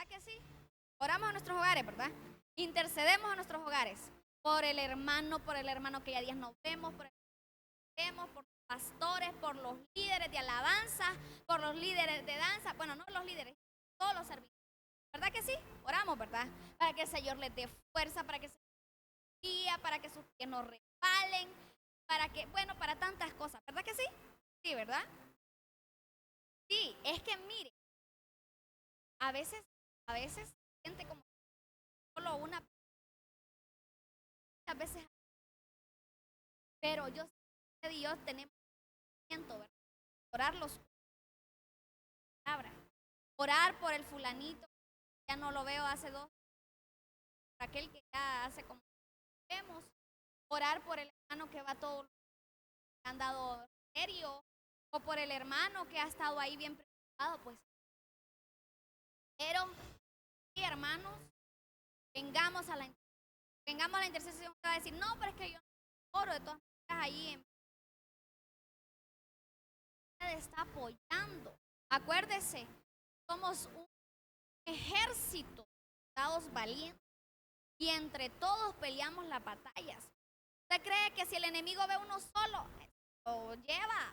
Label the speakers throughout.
Speaker 1: ¿verdad que sí? Oramos a nuestros hogares, ¿verdad? Intercedemos a nuestros hogares por el hermano que ya días no vemos, por el que vemos, por los pastores, por los líderes de alabanza, por los líderes de danza, bueno, no los líderes, todos los servicios. ¿Verdad que sí? Oramos, ¿verdad? Para que el Señor les dé fuerza, para que se guíe, para que sus pies no resbalen, para que, bueno, para tantas cosas. ¿Verdad que sí? Sí, ¿verdad? Sí, es que mire, a veces siente como solo una, a veces, pero yo sé que Dios tenemos tiempo, ¿verdad? Orar los palabras, orar por el fulanito, ya no lo veo hace 2, por aquel que ya hace como vemos, orar por el hermano que va todo, que han dado serio, o por el hermano que ha estado ahí bien preocupado, pues. Pero, sí, hermanos, vengamos a la intercesión que va a decir, no, pero es que yo no oro de todas maneras ahí en está apoyando. Acuérdese, somos un ejército, soldados valientes, y entre todos peleamos las batallas. ¿Usted cree que si el enemigo ve uno solo, lo lleva?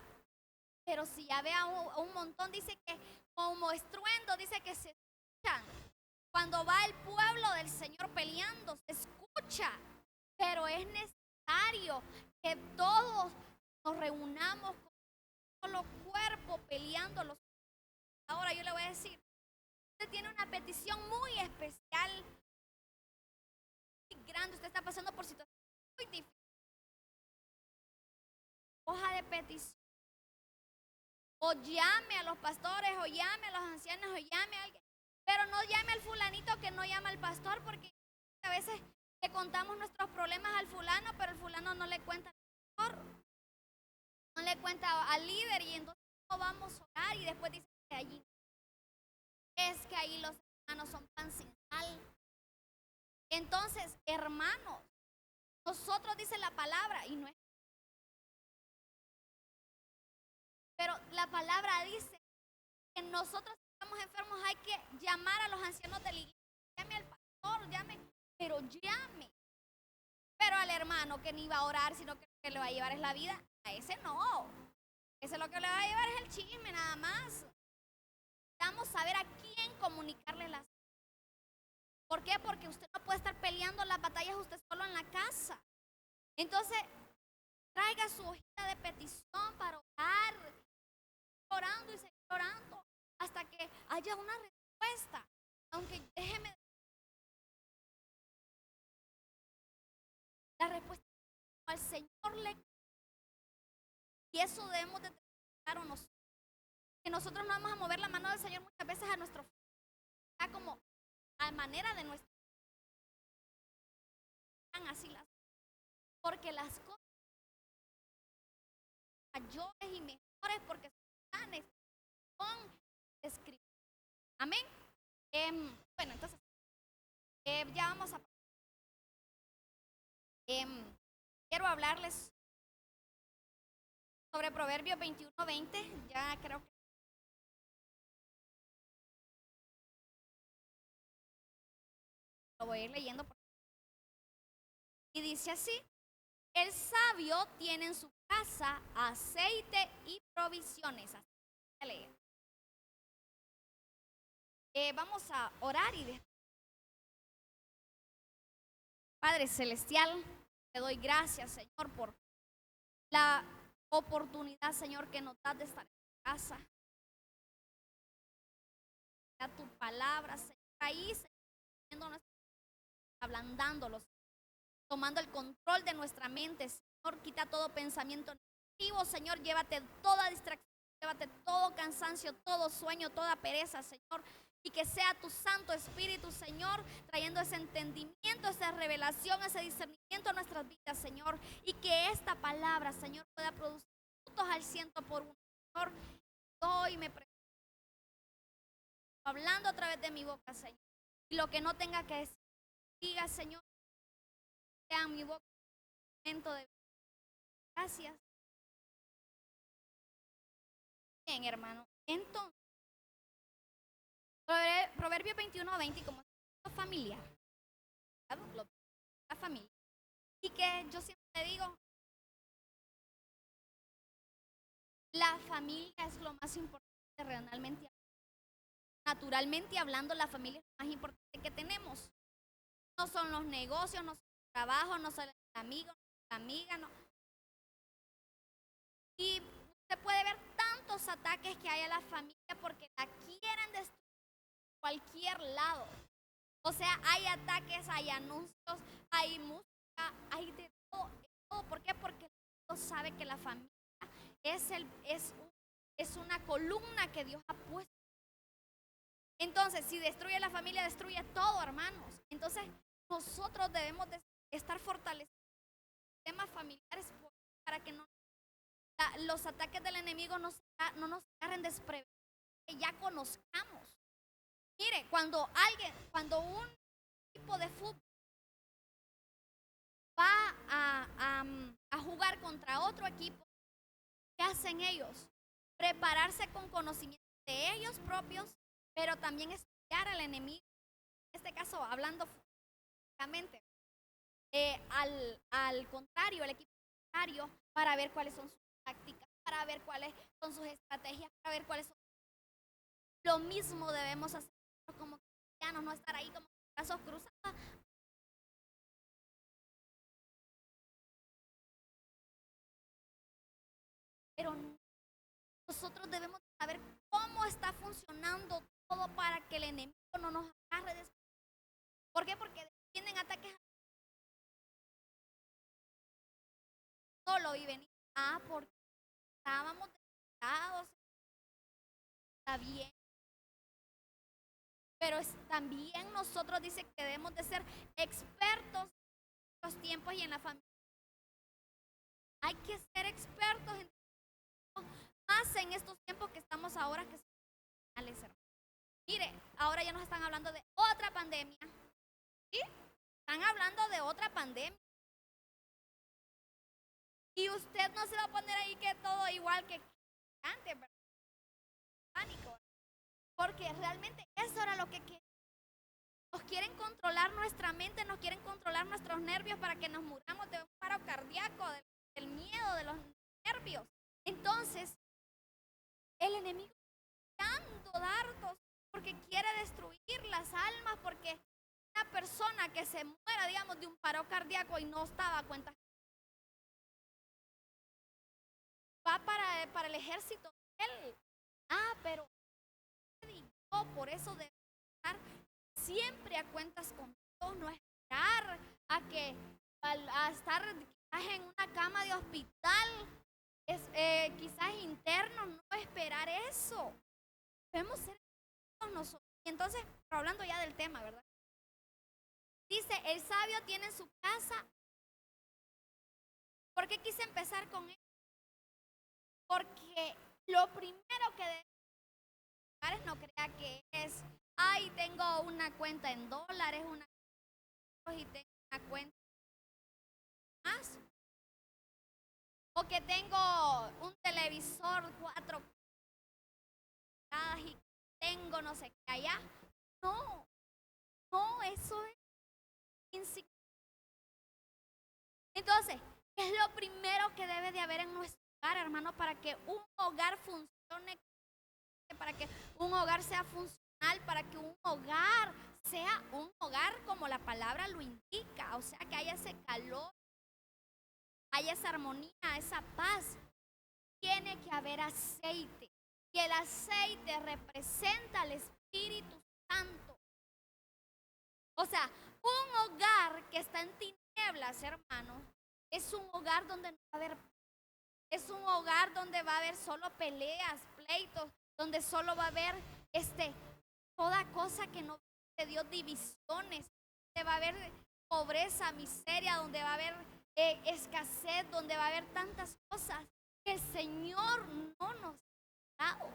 Speaker 1: Pero si ya ve a un montón, dice que como estruendo, dice que se escuchan. Cuando va el pueblo del Señor peleando, se escucha. Pero es necesario que todos nos reunamos como un solo cuerpo peleando los. Ahora yo le voy a decir, usted tiene una petición muy especial, muy grande, usted está pasando por situaciones muy difíciles. Hoja de petición. O llame a los pastores, o llame a los ancianos, o llame a alguien. Pero no llame al fulanito que no llama al pastor, porque a veces le contamos nuestros problemas al fulano, pero el fulano no le cuenta al pastor, no le cuenta al líder, y entonces no vamos a orar, y después dice que allí es que ahí los hermanos son pan sin sal. Entonces, hermanos, nosotros dice la palabra, y no es, pero la palabra dice que nosotros estamos enfermos, hay que llamar a los ancianos de la iglesia, llame al pastor, llame, pero llame. Pero al hermano que ni va a orar, sino que lo que le va a llevar es la vida, a ese no. Ese lo que le va a llevar es el chisme, nada más. Vamos a saber a quién comunicarle las. ¿Por qué? Porque usted no puede estar peleando las batallas usted solo en la casa. Entonces, traiga su hojita de petición para orar, orando y seguir orando hasta que haya una respuesta. Aunque déjeme, la respuesta al Señor le. Y eso debemos de tener claro nosotros. Que nosotros no vamos a mover la mano del Señor muchas veces a nuestro como a manera de nuestra así las, porque las cosas mayores y mejores, porque son planes, son escritos. Amén. Bueno, entonces ya vamos a quiero hablarles sobre Proverbios 21:20. Ya creo que lo voy a ir leyendo. Y dice así: el sabio tiene en su casa aceite y provisiones. Así voy a leer. Vamos a orar y después. Padre Celestial, te doy gracias, Señor, por la oportunidad, Señor, que nos das de estar en casa. A tu palabra, Señor, ahí, Señor, ablandándolos, tomando el control de nuestra mente, Señor, quita todo pensamiento negativo, Señor, llévate toda distracción, llévate todo cansancio, todo sueño, toda pereza, Señor, y que sea tu Santo Espíritu, Señor, trayendo ese entendimiento, esa revelación, ese discernimiento a nuestras vidas, Señor, y que esta palabra, Señor, pueda producir frutos al 100%, Señor. Hoy me presento hablando a través de mi boca, Señor, y lo que no tenga que decir, diga, Señor, sea en mi boca un momento de gracias. Bien, hermano, entonces Proverbios 21:20, como es familiar, ¿verdad? La familia. Y que yo siempre digo, la familia es lo más importante realmente. Naturalmente hablando, la familia es lo más importante que tenemos. No son los negocios, no son el trabajo, no son el amigo, no son la amiga, no. Y se puede ver tantos ataques que hay a la familia porque la quieren destruir por cualquier lado. O sea, hay ataques, hay anuncios, hay música, hay de todo. ¿Por qué? Porque el mundo sabe que la familia es una columna que Dios ha puesto. Entonces, si destruye la familia, destruye todo, hermanos. Entonces, nosotros debemos de estar fortalecidos en temas familiares para que los ataques del enemigo no nos agarren desprevenidos, que ya conozcamos. Mire, cuando un equipo de fútbol va a jugar contra otro equipo, ¿qué hacen ellos? Prepararse con conocimiento de ellos propios, pero también estudiar al enemigo. En este caso, hablando físicamente, al contrario, el equipo contrario, para ver cuáles son sus tácticas, para ver cuáles son sus estrategias, para ver cuáles son. Lo mismo debemos hacer como cristianos, no estar ahí como brazos cruzados. Pero nosotros debemos saber cómo está funcionando todo para que el enemigo no nos agarre después. ¿Por qué? Porque tienen ataques solo y venir. Porque estábamos desesperados. Está bien. Pero también nosotros dice que debemos de ser expertos en los tiempos y en la familia. Hay que ser expertos más en estos tiempos que estamos ahora, que son finales, hermanos. Mire, ahora ya nos están hablando de otra pandemia. ¿Sí? Están hablando de otra pandemia. Y usted no se va a poner ahí que todo igual que antes, ¿verdad? Pánico. Porque realmente eso era lo que querían. Nos quieren controlar nuestra mente, nos quieren controlar nuestros nervios para que nos muramos de un paro cardíaco, del miedo, de los nervios. Entonces, el enemigo está dando dardos porque quiere destruir las almas, porque una persona que se muera, digamos, de un paro cardíaco y no estaba a cuenta, va para el ejército de él. Pero por eso debe estar siempre a cuentas con Dios, no esperar a que a estar en una cama de hospital, quizás interno, no esperar eso. Debemos ser nosotros. Y entonces, hablando ya del tema, ¿verdad? Dice, el sabio tiene en su casa. ¿Por qué quise empezar con él? Porque lo primero que debe, no crea que es, tengo una cuenta en dólares, y tengo una cuenta más, o que tengo un televisor 4K y tengo no sé qué allá. No, eso es insignificante. Entonces, ¿qué es lo primero que debe de haber en nuestro hogar, hermano, para que un hogar funcione, para que un hogar sea funcional, para que un hogar sea un hogar como la palabra lo indica? O sea, que haya ese calor, haya esa armonía, esa paz. Tiene que haber aceite. Y el aceite representa al Espíritu Santo. O sea, un hogar que está en tinieblas, hermano, es un hogar donde no va a haber, es un hogar donde va a haber solo peleas, pleitos, donde solo va a haber toda cosa que no de Dios, divisiones, donde va a haber pobreza, miseria, donde va a haber escasez, donde va a haber tantas cosas que el Señor no nos ha dado.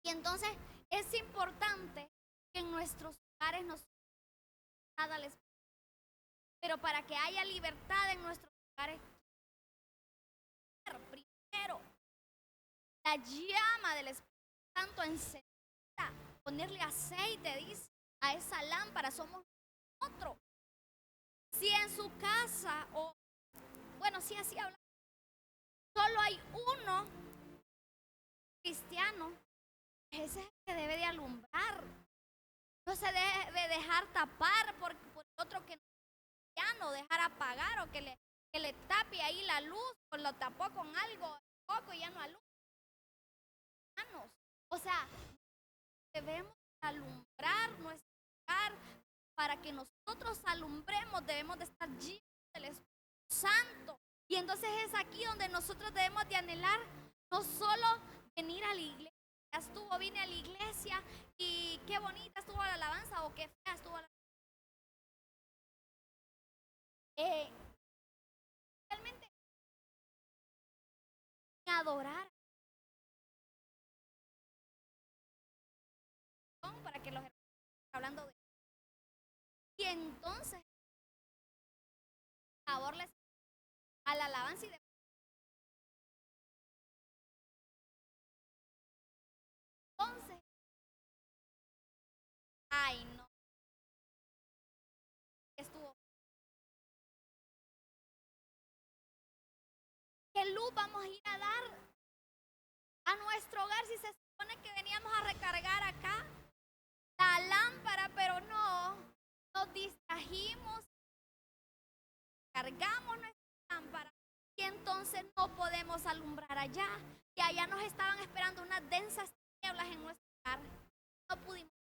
Speaker 1: Y entonces es importante que en nuestros hogares nos nada les. Pero para que haya libertad en nuestros hogares, primero, la llama del Espíritu Santo encendida ponerle aceite, dice, a esa lámpara somos nosotros. Si en su casa, o bueno, sí, así habla, solo hay uno cristiano, ese es el que debe de alumbrar. No se debe dejar tapar por otro que no es cristiano, dejar apagar o que le tape ahí la luz, o lo tapó con algo poco y ya no alumbra. O sea, debemos alumbrar nuestro hogar. Para que nosotros alumbremos, debemos de estar llenos del Espíritu Santo. Y entonces es aquí donde nosotros debemos de anhelar, no solo venir a la iglesia. Vine a la iglesia y qué bonita estuvo la alabanza o qué fea estuvo la realmente adorar para que los hermanos estén hablando de. Y entonces favor les a la alabanza y de entonces, ay no, estuvo. ¿Qué luz vamos a ir a dar a nuestro hogar si se supone que veníamos a recargar acá la lámpara? Pero no, nos distrajimos, cargamos nuestra lámpara y entonces no podemos alumbrar allá. Y allá nos estaban esperando unas densas tinieblas en nuestro hogar. No pudimos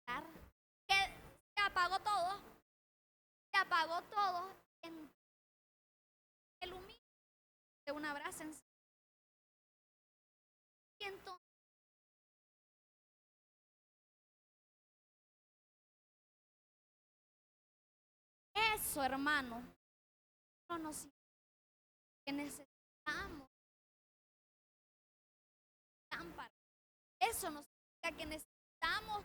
Speaker 1: alumbrar. Se apagó todo. Se apagó todo. En el humilde de un abrazo. Y entonces eso, hermano, no nos significa que necesitamos lámpara. Eso nos significa que necesitamos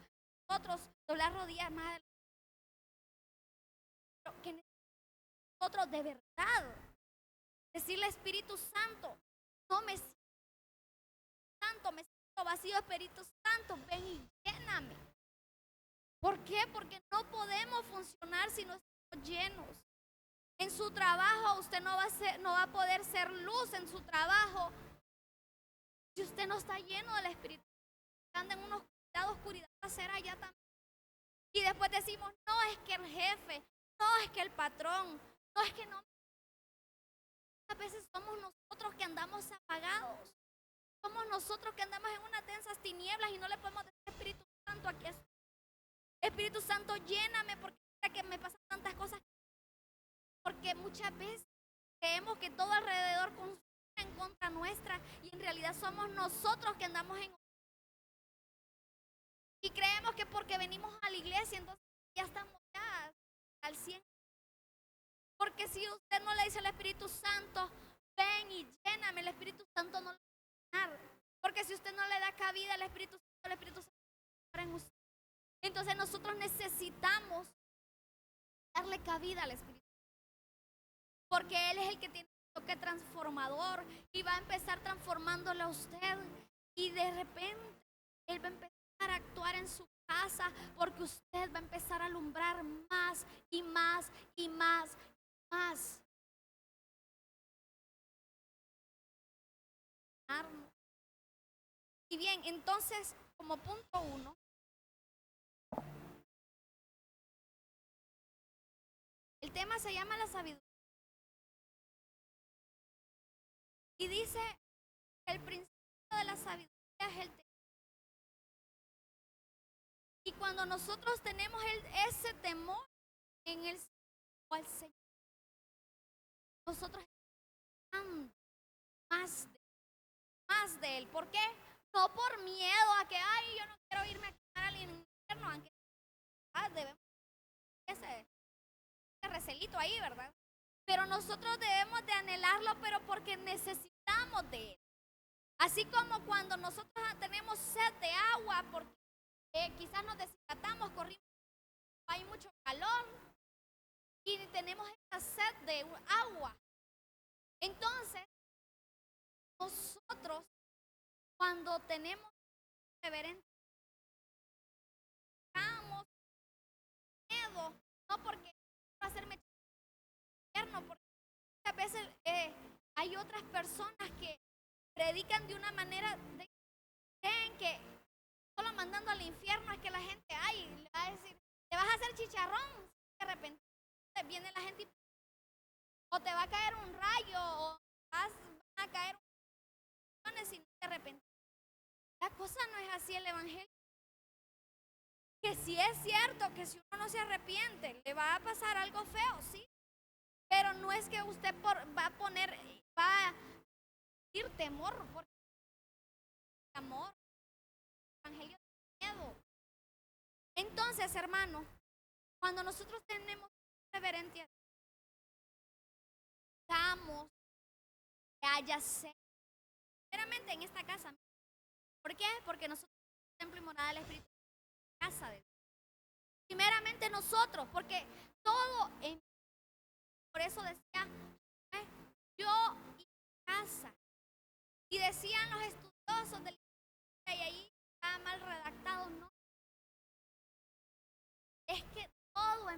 Speaker 1: nosotros doblar rodillas más, que nosotros de verdad decirle Espíritu Santo, no me siento santo, me siento vacío, Espíritu Santo, ven y lléname. ¿Por qué? Porque no podemos funcionar si no estamos llenos. En su trabajo usted no va a poder ser luz en su trabajo si usted no está lleno del Espíritu. Anda en una oscuridad va a ser allá también. Y después decimos, no es que el jefe, no es que el patrón, no es que no. A veces somos nosotros que andamos apagados. Somos nosotros que andamos en unas densas tinieblas y no le podemos decir Espíritu Santo, aquí estoy. Espíritu Santo, lléname porque que me pasan tantas cosas. Porque muchas veces creemos que todo alrededor conspira en contra nuestra y en realidad somos nosotros que andamos en. Y creemos que porque venimos a la iglesia entonces ya estamos ya al 100. Porque si usted no le dice al Espíritu Santo, ven y lléname, el Espíritu Santo no lo va a llenar. Porque si usted no le da cabida al Espíritu Santo, el Espíritu Santo va a en usted. Entonces nosotros necesitamos darle cabida al Espíritu Santo. Porque Él es el que tiene un toque transformador y va a empezar transformándolo a usted. Y de repente Él va a empezar a actuar en su casa porque usted va a empezar a alumbrar más y más y más y más. Y bien, entonces, como punto 1, el tema se llama la sabiduría. Y dice que el principio de la sabiduría es el temor. Y cuando nosotros tenemos ese temor en el Señor, nosotros estamos más de Él. ¿Por qué? No por miedo a que, ay, yo no quiero irme a quemar al infierno, aunque debemos ese recelito ahí, ¿verdad? Pero nosotros debemos de anhelarlo, pero porque necesitamos de Él. Así como cuando nosotros tenemos sed de agua, porque quizás nos deshidratamos, corrimos, hay mucho calor y tenemos esta sed de agua. Entonces, nosotros cuando tenemos reverente, no porque va a hacerme infierno, porque muchas veces hay otras personas que predican de una manera de creen que solo mandando al infierno es que la gente le va a decir, te vas a hacer chicharrón, de repente viene la gente o te va a caer un rayo o van a caer y de repente. La cosa no es así el evangelio. Que si es cierto que si uno no se arrepiente, le va a pasar algo feo, sí. Pero no es que usted va a sentir temor, porque amor, el evangelio de miedo. Entonces, hermano, cuando nosotros tenemos reverencia, damos que haya sed. Sinceramente en esta casa. ¿Por qué? Porque nosotros somos el templo y morada del Espíritu, casa de Dios. Primeramente nosotros, porque todo por eso decía yo y casa. Y decían los estudiosos del y ahí está mal redactado, no. Es que todo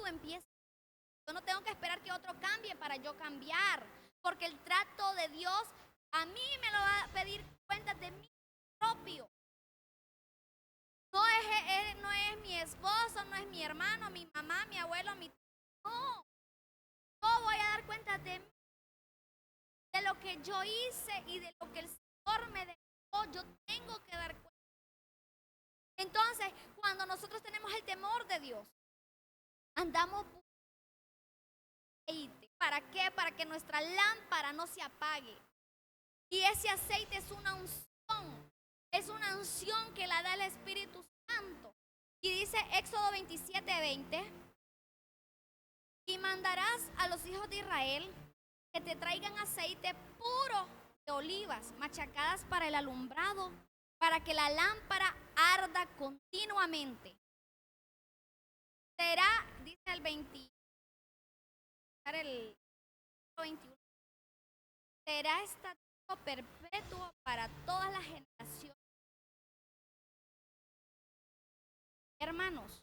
Speaker 1: empieza. Yo no tengo que esperar que otro cambie para yo cambiar, porque el trato de Dios a mí me lo va a pedir cuentas de mí propio. No es mi esposo, no es mi hermano, mi mamá, mi abuelo, no. Yo voy a dar cuentas de mí, de lo que yo hice y de lo que el Señor me dejó. Yo tengo que dar cuenta. Entonces, cuando nosotros tenemos el temor de Dios, andamos aceite. ¿Para qué? Para que nuestra lámpara no se apague. Y ese aceite es una unción. Es una unción que la da el Espíritu Santo. Y dice Éxodo 27:20. Y mandarás a los hijos de Israel que te traigan aceite puro de olivas machacadas para el alumbrado, para que la lámpara arda continuamente. Será, dice el 21, será estatuto perpetuo para todas las generaciones. Hermanos,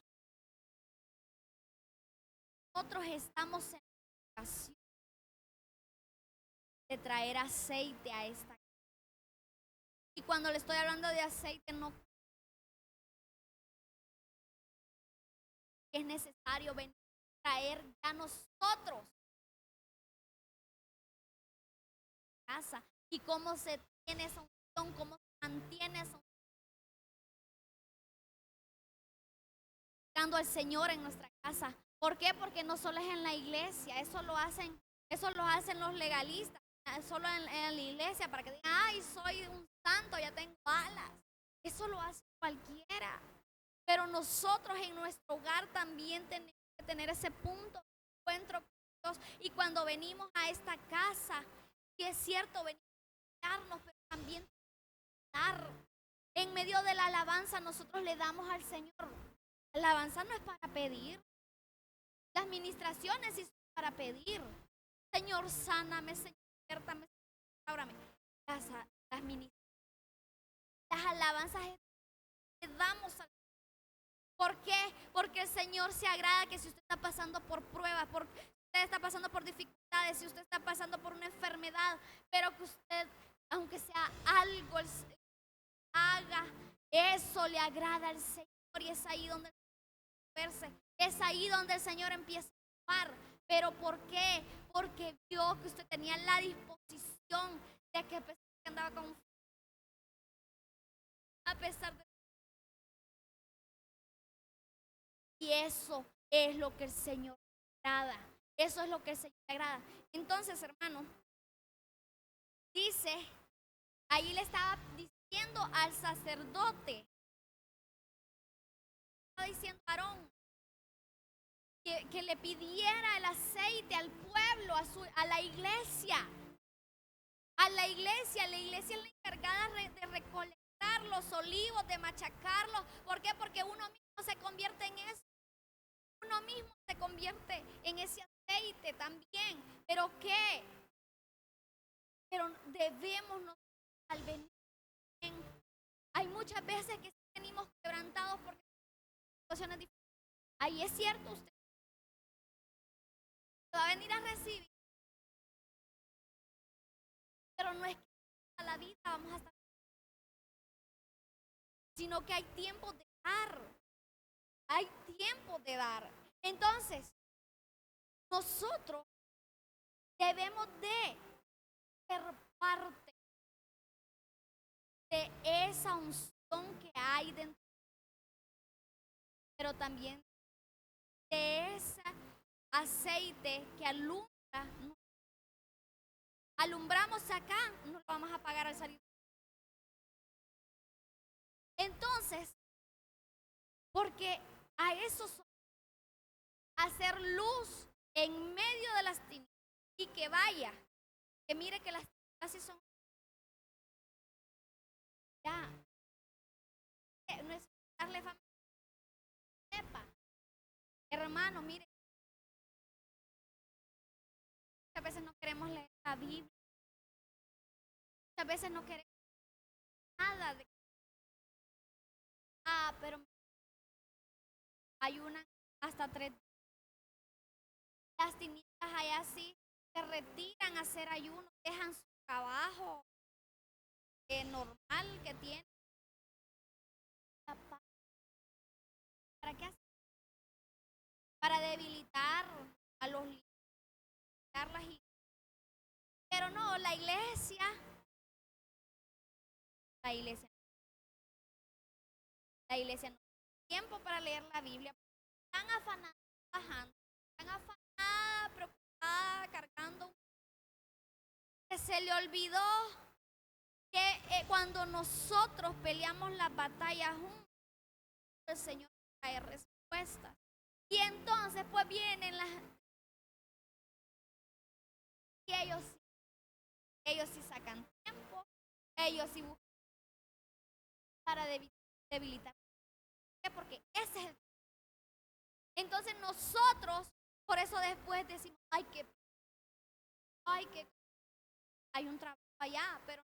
Speaker 1: nosotros estamos en la ocasión de traer aceite a esta casa. Y cuando le estoy hablando de aceite, no es necesario venir a traer ya nosotros casa. Y cómo se tiene esa unción, cómo se mantiene esa unción. Buscando al Señor en nuestra casa. ¿Por qué? Porque no solo es en la iglesia, eso lo hacen los legalistas, solo en la iglesia para que digan, ay, soy un santo, ya tengo alas. Eso lo hace cualquiera. Pero nosotros en nuestro hogar también tenemos que tener ese punto de encuentro con Dios. Y cuando venimos a esta casa, sí es cierto, venimos a darnos, pero también dar. En medio de la alabanza nosotros le damos al Señor. La alabanza no es para pedir. Las ministraciones sí son para pedir. Señor, sáname, Señor, despiértame, ábrame. Las alabanzas le damos al Señor. ¿Por qué? Porque el Señor se agrada que si usted está pasando por pruebas, si usted está pasando por dificultades, si usted está pasando por una enfermedad, pero que usted, aunque sea algo, haga, eso le agrada al Señor y es ahí donde es ahí donde el Señor empieza a actuar. ¿Pero por qué? Porque vio que usted tenía la disposición de que a pesar de que andaba con a pesar de y eso es lo que el Señor agrada. Eso es lo que el Señor agrada. Entonces, hermano, dice, ahí le estaba diciendo al sacerdote, estaba diciendo a Aarón, que le pidiera el aceite al pueblo, a la iglesia. A la iglesia es la encargada de recolectar los olivos, de machacarlos. ¿Por qué? Porque uno mismo se convierte en eso. Uno mismo se convierte en ese aceite también. ¿Pero qué? Pero debemos nosotros al venir. Hay muchos muchas veces que venimos quebrantados porque situaciones difíciles. Ahí es cierto, usted va a venir a recibir, pero no es que a la vida vamos a estar, sino que hay tiempo de dar. Hay tiempo de dar. Entonces, nosotros debemos de ser parte de esa unción que hay dentro, pero también de ese aceite que alumbra. Alumbramos acá, no lo vamos a apagar al salir. Entonces, porque a eso hacer luz en medio de las tinieblas y que vaya, que mire que las tinieblas sí son ya, no es darle familia, sepa, hermano, mire, muchas veces no queremos leer la Biblia, muchas veces no queremos nada de pero ayunan hasta 3 días. Las tinieblas allá sí se retiran a hacer ayuno, dejan su trabajo normal que tienen. ¿Para qué hacer? Para debilitar a los líderes, pero no, la iglesia, la iglesia no tiene tiempo para leer la Biblia, están afanadas trabajando, están afanadas, preocupadas, cargando, que se le olvidó que cuando nosotros peleamos las batallas juntos, el Señor trae respuestas. Y entonces pues vienen las... Y ellos sí sacan tiempo, ellos sí buscan para debilitar. ¿Por qué? Porque ese es el... Entonces nosotros, por eso después decimos, hay un trabajo allá, pero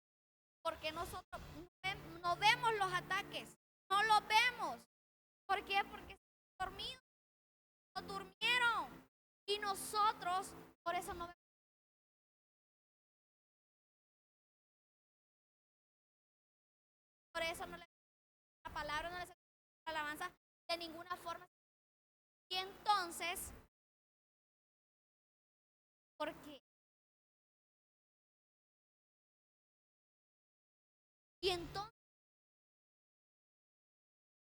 Speaker 1: porque nosotros no vemos los ataques, no los vemos. ¿Por qué? Porque están dormidos, no durmieron. Y nosotros, por eso no vemos. Por eso no le la palabra, no les la alabanza de ninguna forma. Y entonces, ¿por qué? Y entonces,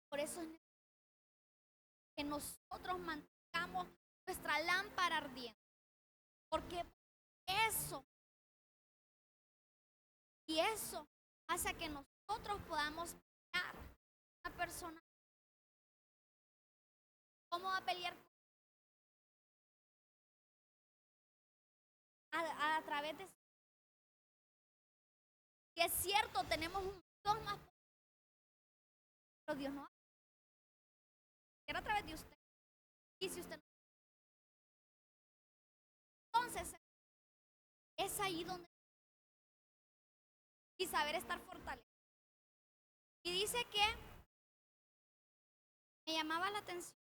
Speaker 1: por eso es que nosotros mantengamos nuestra lámpara ardiente. Porque eso, y eso hace que nosotros podamos pelear. Una persona, ¿cómo va a pelear? A través de... Y es cierto, tenemos un Dios más, pero Dios no. Era a través de usted. Y si usted no... Entonces, es ahí donde... Y saber estar fortalecido. Y dice que me llamaba la atención,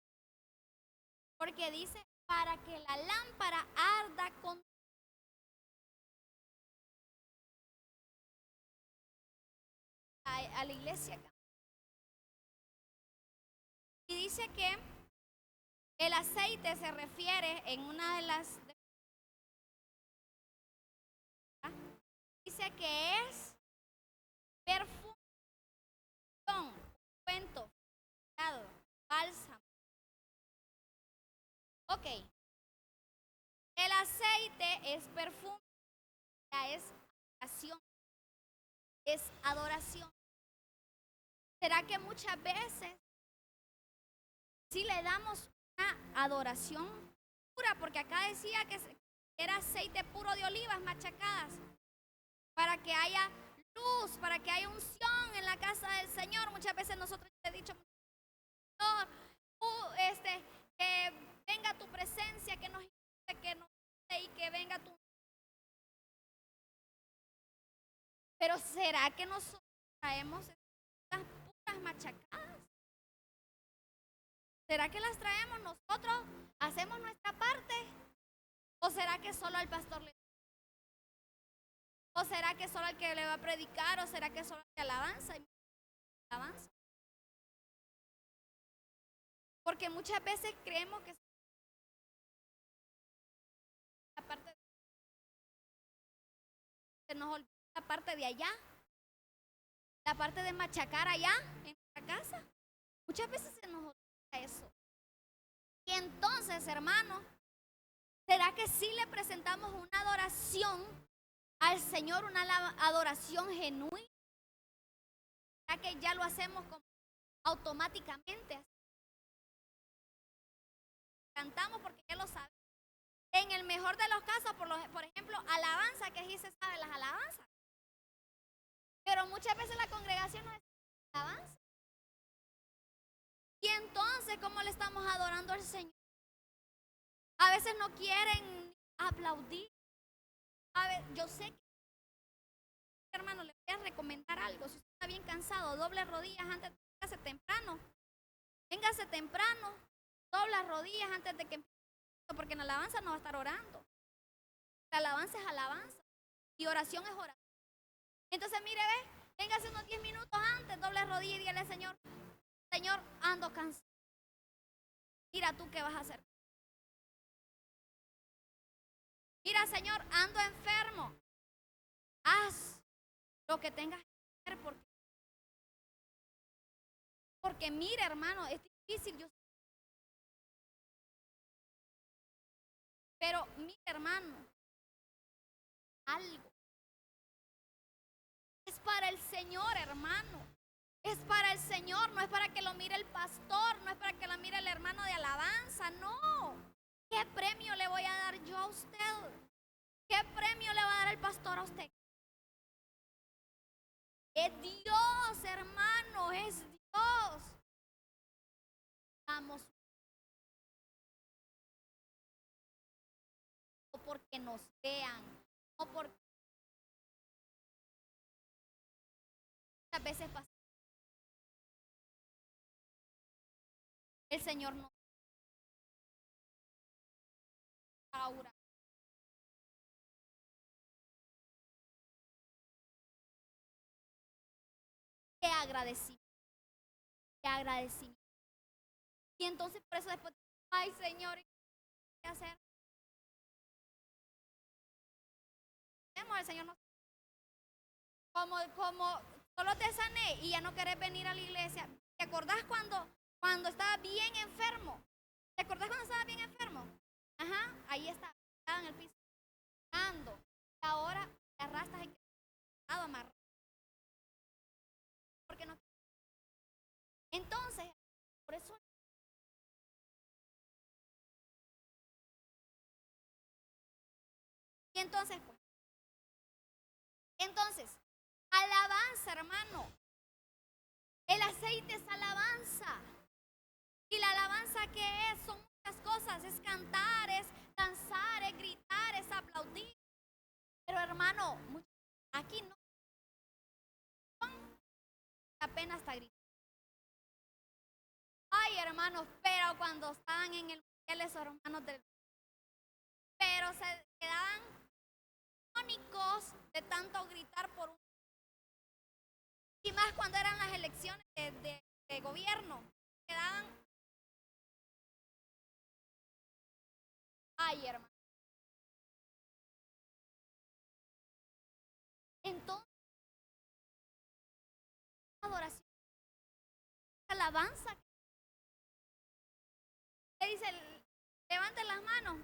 Speaker 1: porque dice, para que la lámpara arda con... a la iglesia. Y dice que el aceite se refiere en una de las... Dice que es perfume, cuento, bálsamo. Ok. El aceite es perfume, es adoración. Es adoración. ¿Será que muchas veces si le damos una adoración pura? Porque acá decía que era aceite puro de olivas machacadas, para que haya luz, para que haya unción en la casa del Señor. Muchas veces nosotros he dicho, Señor, que venga tu presencia, que nos y que venga tu... Pero ¿será que nosotros traemos estas las machacadas? ¿Será que las traemos nosotros? ¿Hacemos nuestra parte? ¿O será que solo al pastor le... ¿O será que solo al que le va a predicar? ¿O será que solo al que alabanza? Alabanza. Porque muchas veces creemos que la parte se nos olvida la parte de allá, la parte de machacar allá en nuestra casa. Muchas veces se nos olvida eso. Y entonces, hermano, ¿será que sí le presentamos una adoración al Señor, una adoración genuina? ¿Será que ya lo hacemos como automáticamente? Cantamos porque ya lo sabemos. En el mejor de los casos, por ejemplo, alabanza, que sí se sabe las alabanzas. Pero muchas veces la congregación no es alabanza. Y entonces, ¿cómo le estamos adorando al Señor? A veces no quieren aplaudir. A ver, yo sé que, hermano, le voy a recomendar algo. Si usted está bien cansado, doble rodillas antes de véngase temprano. Véngase temprano, dobla rodillas antes de que empiece, porque en la alabanza no va a estar orando. La alabanza es alabanza y oración es oración. Entonces, mire, ve, véngase unos 10 minutos antes, doble rodilla y dígale, Señor, Señor, ando cansado. Mira tú qué vas a hacer. Mira, Señor, ando enfermo. Haz lo que tengas que hacer porque mire, hermano, es difícil. Pero mire, hermano, algo. Es para el Señor, hermano. Es para el Señor, no es para que lo mire el pastor, no es para que lo mire el hermano de alabanza, no. ¿Qué premio le voy a dar yo a usted? ¿Qué premio le va a dar el pastor a usted? Es Dios, hermano, es Dios. Vamos. O porque nos vean, o porque muchas veces pasa. El Señor nos aura. Qué agradecimiento, qué agradecimiento. Y entonces por eso después, ay Señor, ¿qué hacer? El Señor nos... Como solo te sané y ya no querés venir a la iglesia. ¿Te acordás cuando estaba bien enfermo? ¿Te acordás cuando estaba bien enfermo? Ajá, ahí estaba en el piso, ando. Y ahora te arrastras en amarrado. Porque no. Entonces, por eso. Y entonces, pues. Entonces, alabanza, hermano. El aceite es alabanza. ¿Y la alabanza qué es? Son muchas cosas. Es cantar, es danzar, es gritar, es aplaudir. Pero hermano, aquí no. Apenas está gritando. Ay, hermanos, pero cuando estaban en el mundial esos hermanos del... Pero se quedaban tónicos de tanto gritar por un... Y más cuando eran las elecciones de gobierno. Quedaban... Ay, hermano. Entonces, adoración, alabanza. ¿Qué dice? Levanten las manos.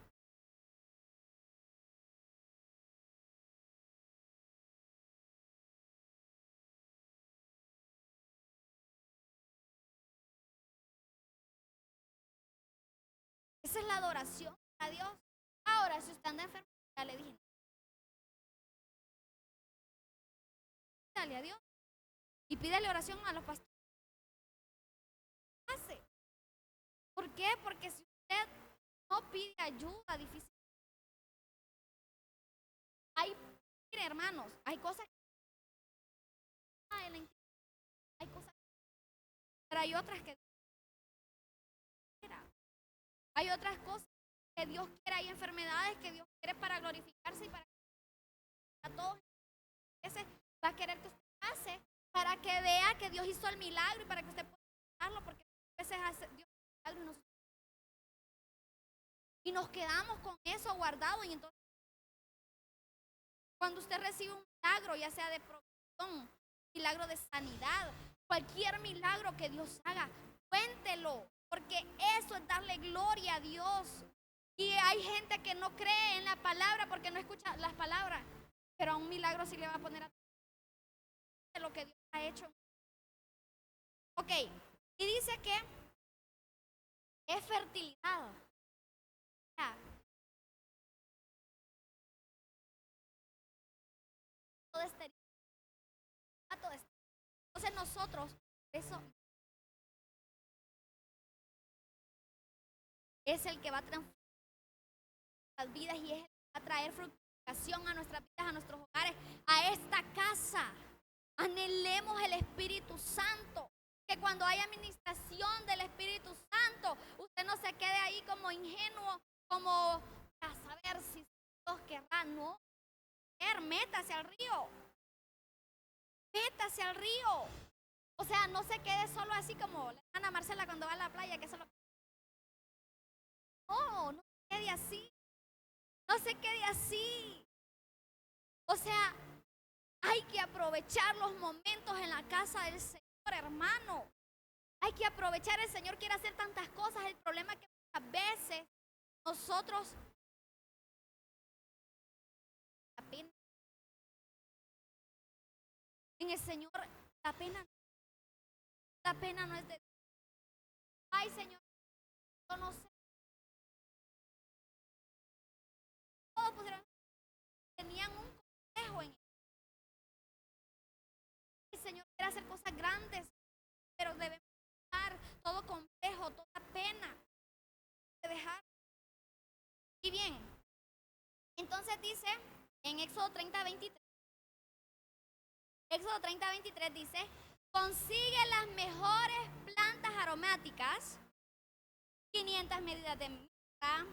Speaker 1: Esa es la adoración a Dios. Ahora, si usted anda enfermo, ya le dije, dale a Dios y pídele oración a los pastores. Hace. ¿Por qué? Porque si usted no pide ayuda, difícil. Mire, hermanos, hay cosas que hay cosas pero hay otras que Dios quiera. Hay otras cosas que Dios quiere, hay enfermedades que Dios quiere para glorificarse y para todos. Ese va a querer que usted pase para que vea que Dios hizo el milagro y para que usted pueda hacerlo, porque a veces hace Dios el milagro y nos quedamos con eso guardado. Y entonces, cuando usted recibe un milagro, ya sea de provisión, milagro de sanidad, cualquier milagro que Dios haga, cuéntelo, porque eso es darle gloria a Dios. Y hay gente que no cree en la palabra porque no escucha las palabras, pero a un milagro sí le va a poner a lo que Dios ha hecho. Ok, y dice que es fertilidad. Todo entonces nosotros, eso es el que va a transformar las vidas y es el que va a traer fructificación a nuestras vidas, a nuestros hogares, a esta casa. Anhelemos el Espíritu Santo. Que cuando hay administración del Espíritu Santo, usted no se quede ahí como ingenuo, como a saber si Dios querrá. No, métase al río. Métase al río. O sea, no se quede solo así como la hermana Marcela cuando va a la playa, que solo... No, no se quede así. No se quede así. O sea, hay que aprovechar los momentos en la casa del Señor, hermano. Hay que aprovechar, el Señor quiere hacer tantas cosas. El problema es que muchas veces nosotros en el Señor la pena no es de ay Señor, yo no sé. Todos tenían un consejo en el Señor quiere hacer cosas grandes, pero debemos dejar todo complejo, toda pena de dejar. Y bien, entonces dice en Éxodo 30:23. Éxodo 30:23 dice: consigue las mejores plantas aromáticas, 500 medidas de mirra,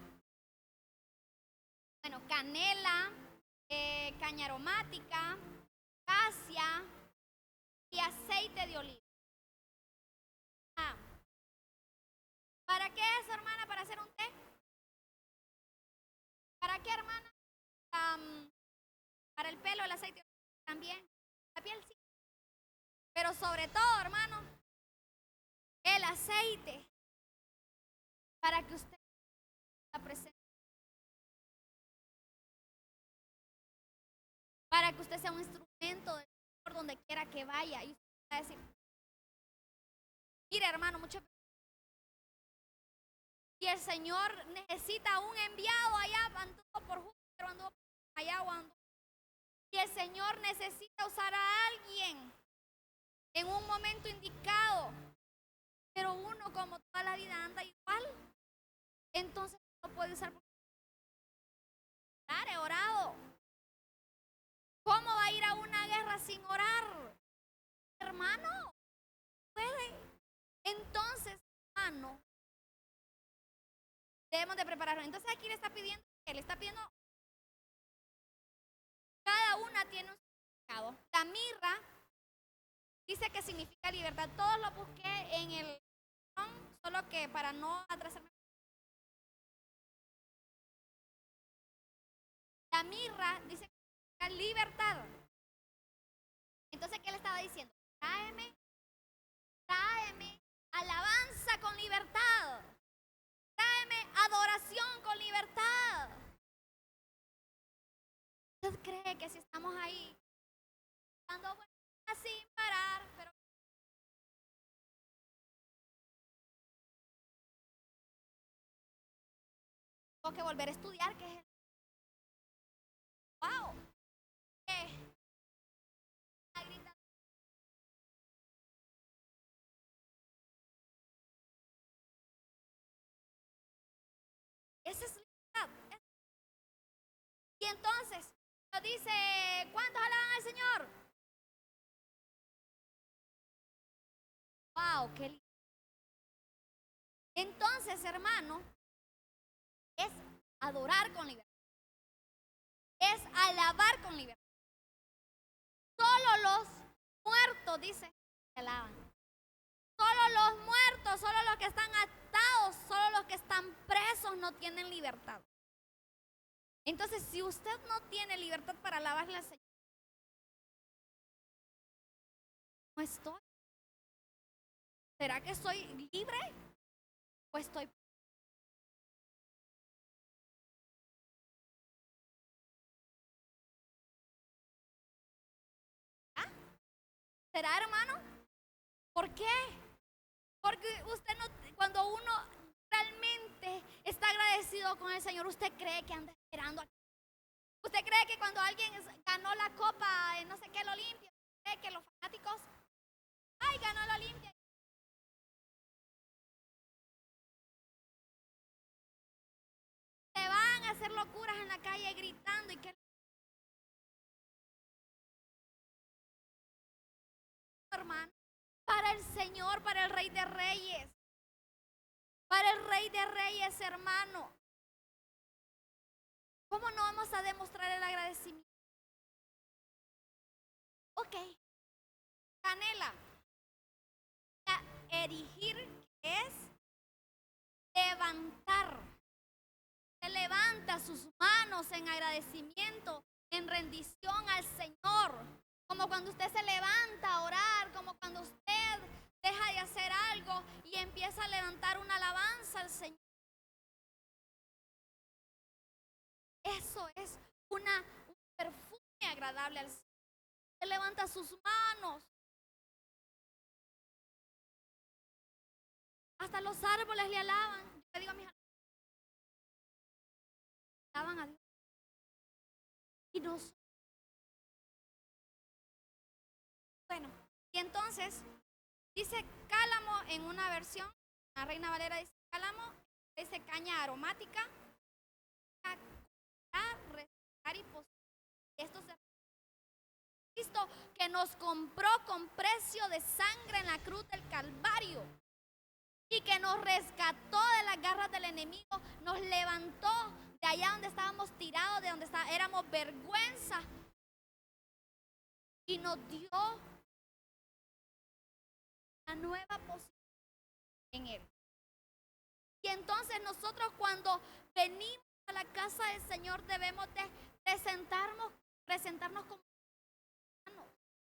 Speaker 1: canela, caña aromática, casia y aceite de oliva. ¿Para qué es, hermana? ¿Para hacer un té? ¿Para qué, hermana? Para el pelo, el aceite también. La piel sí. Pero sobre todo, hermano, el aceite. Para que usted la presente. Para que usted sea un instrumento del Señor donde quiera que vaya. Y usted va a decir, mire, hermano, mucho. Y el Señor necesita un enviado allá, anduvo por Júpiter, anduvo por allá, anduvo. Y el Señor necesita usar a alguien en un momento indicado. Pero uno, como toda la vida, anda igual. Entonces no puede usar porque he orado. ¿Cómo va a ir a una guerra sin orar? Hermano, puede. Entonces, hermano, debemos de prepararnos. Entonces aquí le está pidiendo, cada una tiene un significado. La mirra dice que significa libertad. Todos lo busqué en el solo que para no atrasarme. La mirra dice que significa libertad. Entonces, ¿qué le estaba diciendo? Tráeme alabanza con libertad. Tráeme adoración con libertad. ¿Usted cree que si estamos ahí dando vueltas sin parar, pero tengo que volver a estudiar, que es el wow? Esa es libertad. Y entonces nos dice, ¿cuántos alaban al Señor? Wow, qué lindo. Entonces, hermano, es adorar con libertad. Es alabar con libertad. Solo los muertos, dice, se alaban. Solo los muertos, solo los que están atados, solo los que están presos no tienen libertad. Entonces, si usted no tiene libertad para alabarle al Señor, no estoy. ¿Será que soy libre o estoy? ¿Ah? ¿Será, hermano? ¿Por qué? Porque usted no, cuando uno realmente está agradecido con el Señor, usted cree que anda esperando aquí. Usted cree que cuando alguien ganó la copa, no sé qué, lo limpia, cree que los fanáticos, ay, ganó la limpia. Se van a hacer locuras en la calle gritando y que, hermano, para el Señor, para el Rey de Reyes, para el Rey de Reyes, hermano. ¿Cómo no vamos a demostrar el agradecimiento? Ok, canela. Erigir es levantar. Se levanta sus manos en agradecimiento, en rendición al Señor. Como cuando usted se levanta a orar, como cuando usted deja de hacer algo y empieza a levantar una alabanza al Señor. Eso es un perfume agradable al Señor. Se levanta sus manos. Hasta los árboles le alaban. Yo le digo a mis hermanos, alaban a Dios. Y nos. Bueno, y entonces dice cálamo en una versión, la Reina Valera dice cálamo, dice caña aromática, respirar y posar. Esto se Cristo que nos compró con precio de sangre en la cruz del Calvario y que nos rescató de las garras del enemigo, nos levantó de allá donde estábamos tirados, de donde éramos vergüenza y nos dio una nueva posición en Él. Y entonces nosotros cuando venimos a la casa del Señor debemos de presentarnos como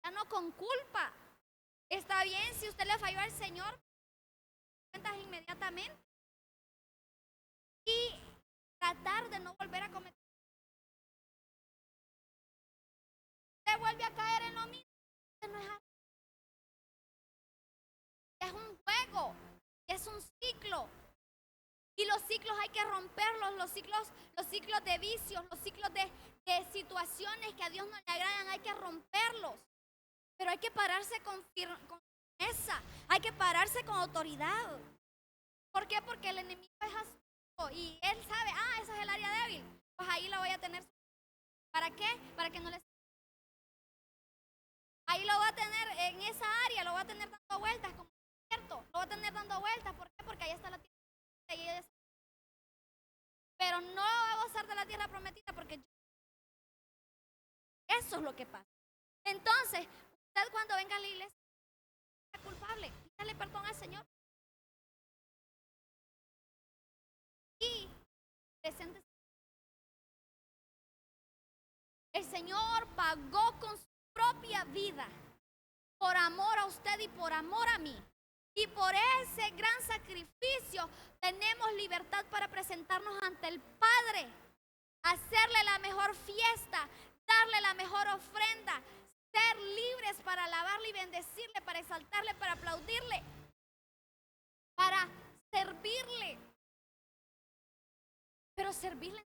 Speaker 1: ya no con culpa. Está bien si usted le falló al Señor, cuentas inmediatamente y tratar de no volver a cometer. Usted vuelve a caer en lo mismo. No es así. Es un juego, es un ciclo. Y los ciclos hay que romperlos, los ciclos de vicios, los ciclos de situaciones que a Dios no le agradan, hay que romperlos. Pero hay que pararse con firmeza, hay que pararse con autoridad. ¿Por qué? Porque el enemigo es astuto y él sabe, esa es el área débil. Pues ahí la voy a tener. ¿Para qué? Para que no le... Ahí lo va a tener en esa área, lo va a tener dando vueltas, como es cierto, lo va a tener dando vueltas. ¿Por qué? Porque ahí está la tierra. Pero no va a gozar de la tierra prometida porque eso es lo que pasa. Entonces, usted cuando venga a la iglesia, es culpable, pídale perdón al Señor. Y presente. El Señor pagó con su propia vida por amor a usted y por amor a mí. Y por ese gran sacrificio tenemos libertad para presentarnos ante el Padre, hacerle la mejor fiesta, darle la mejor ofrenda, ser libres para alabarle y bendecirle, para exaltarle, para aplaudirle, para servirle. Pero servirle en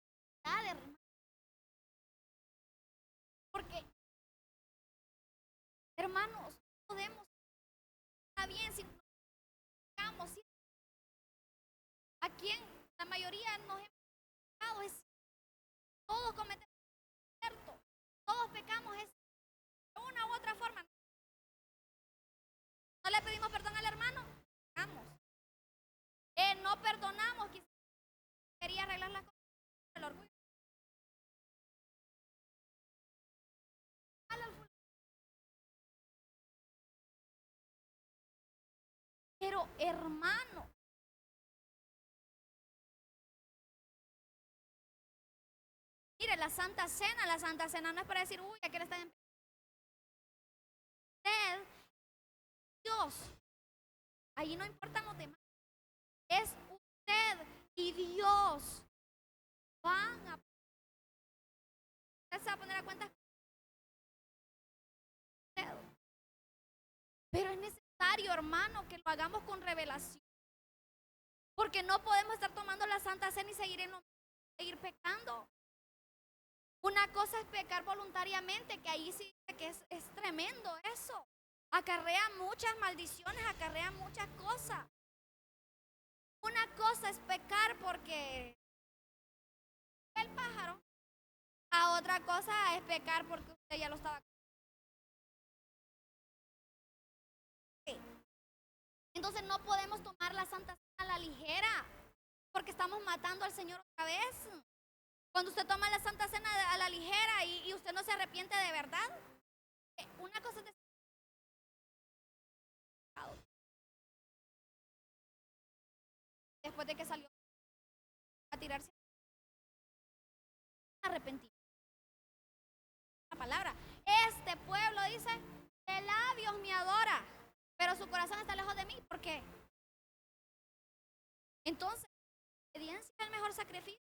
Speaker 1: realidad, hermano. Porque, hermanos, podemos, está bien si nos pecamos. Aquí la mayoría nos hemos pecado, todos cometemos, cierto, todos pecamos, de una u otra forma. ¿No le pedimos perdón al hermano? Pecamos. Pero hermano, mire, la Santa Cena no es para decir, uy, aquí le están usted, Dios. Ahí no importan los demás. Es usted y Dios. Van a... Usted se va a poner a cuenta. Pero es necesario, hermano, que lo hagamos con revelación. Porque no podemos estar tomando la Santa Cena y seguir pecando. Una cosa es pecar voluntariamente, que ahí sí que es tremendo eso. Acarrea muchas maldiciones, acarrea muchas cosas. Una cosa es pecar porque el pájaro. A otra cosa es pecar porque usted ya lo estaba. Entonces no podemos tomar la Santa Cena a la ligera, porque estamos matando al Señor otra vez. Cuando usted toma la Santa Cena a la ligera y usted no se arrepiente de verdad, una cosa es después de que salió a tirarse arrepentido. La palabra, este pueblo dice, de labios me adora, pero su corazón está lejos de mí. ¿Por qué? Entonces, la obediencia es el mejor sacrificio.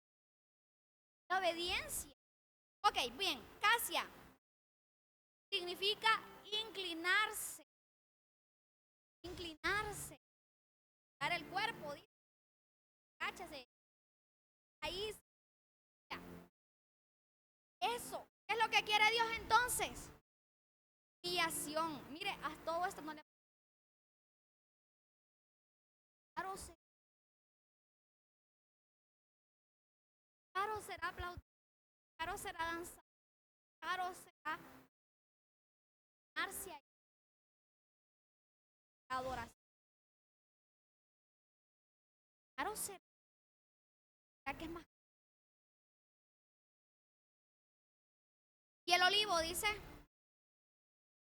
Speaker 1: La obediencia. Ok, bien, casia significa inclinarse. Inclinarse. Dar el cuerpo, dice. Cáchese. Ahí. Eso. ¿Qué es lo que quiere Dios entonces? Humillación. Mire, a todo esto no le. Caro será aplaudir. Caro será danzar. Caro será darse ahí. Adoración. Caro será. ¿Será que es más? Y el olivo dice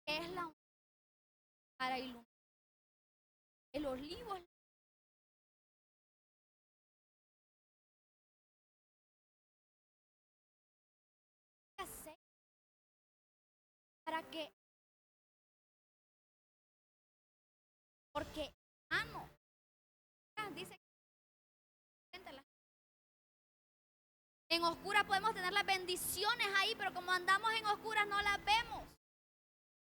Speaker 1: que es la para iluminar. El olivo es la aceite para que, porque, no, dice que en oscuras podemos tener las bendiciones ahí, pero como andamos en oscuras no las vemos.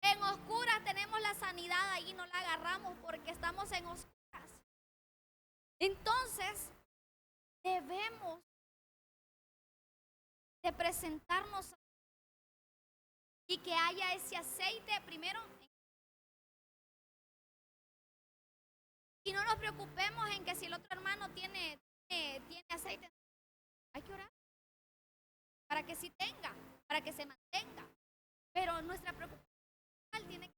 Speaker 1: En oscuras tenemos la sanidad ahí, no la agarramos porque estamos en oscuras. Entonces, debemos de presentarnos y que haya ese aceite primero. Y no nos preocupemos en que si el otro hermano tiene aceite, hay que orar para que sí tenga, para que se mantenga. Pero nuestra preocupación tiene que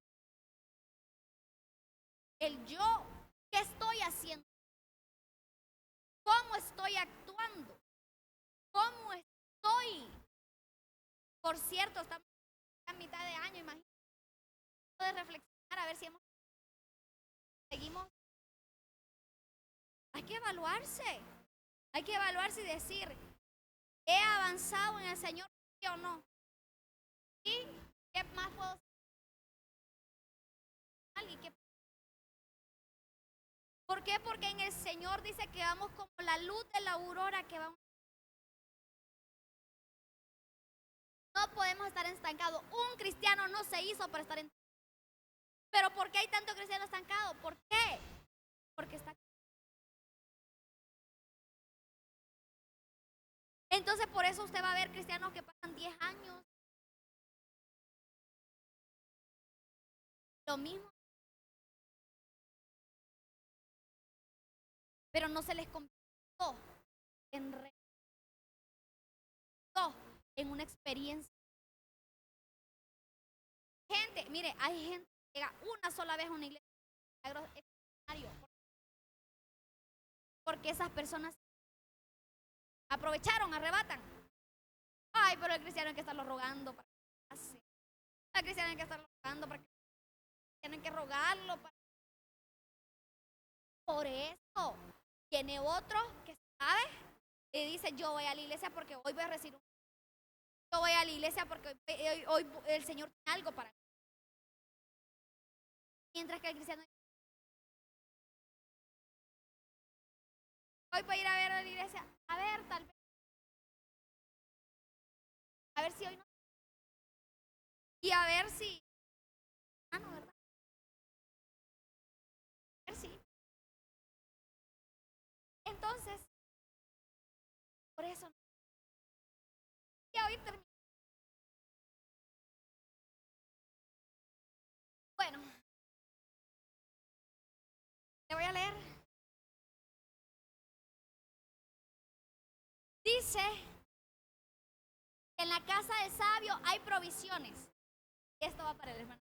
Speaker 1: ser el yo, ¿qué estoy haciendo? ¿Cómo estoy actuando? ¿Cómo estoy? Por cierto, estamos a mitad de año, imagínate, de reflexionar a ver si seguimos. Hay que evaluarse y decir, ¿he avanzado en el Señor o no? ¿Y qué más puedo hacer? ¿Por qué? Porque en el Señor dice que vamos como la luz de la aurora que vamos. No podemos estar estancados. Un cristiano no se hizo para estar estancados. Pero ¿por qué hay tanto cristiano estancado? ¿Por qué? Porque está. Entonces por eso usted va a ver cristianos que pasan 10 años. Lo mismo. Pero no se les convirtió en una experiencia. Gente, mire, hay gente que llega una sola vez a una iglesia extraordinario. Porque esas personas aprovecharon, arrebatan. Ay, pero el cristiano hay que estarlo rogando para que pase. El cristiano hay que estarlo rogando para que tienen que rogarlo para Por eso tiene otro que sabe y dice, yo voy a la iglesia porque hoy voy a recibir un... Yo voy a la iglesia porque hoy el Señor tiene algo para mí. Mientras que el cristiano dice, hoy voy a ir a ver a la iglesia, a ver, tal vez, a ver si hoy no. Y a ver si... Ah, no, ¿verdad? A ver si. Entonces, por eso. Y hoy termino. Bueno, te voy a leer. Dice que en la casa del sabio hay provisiones. Y esto va para el hermano.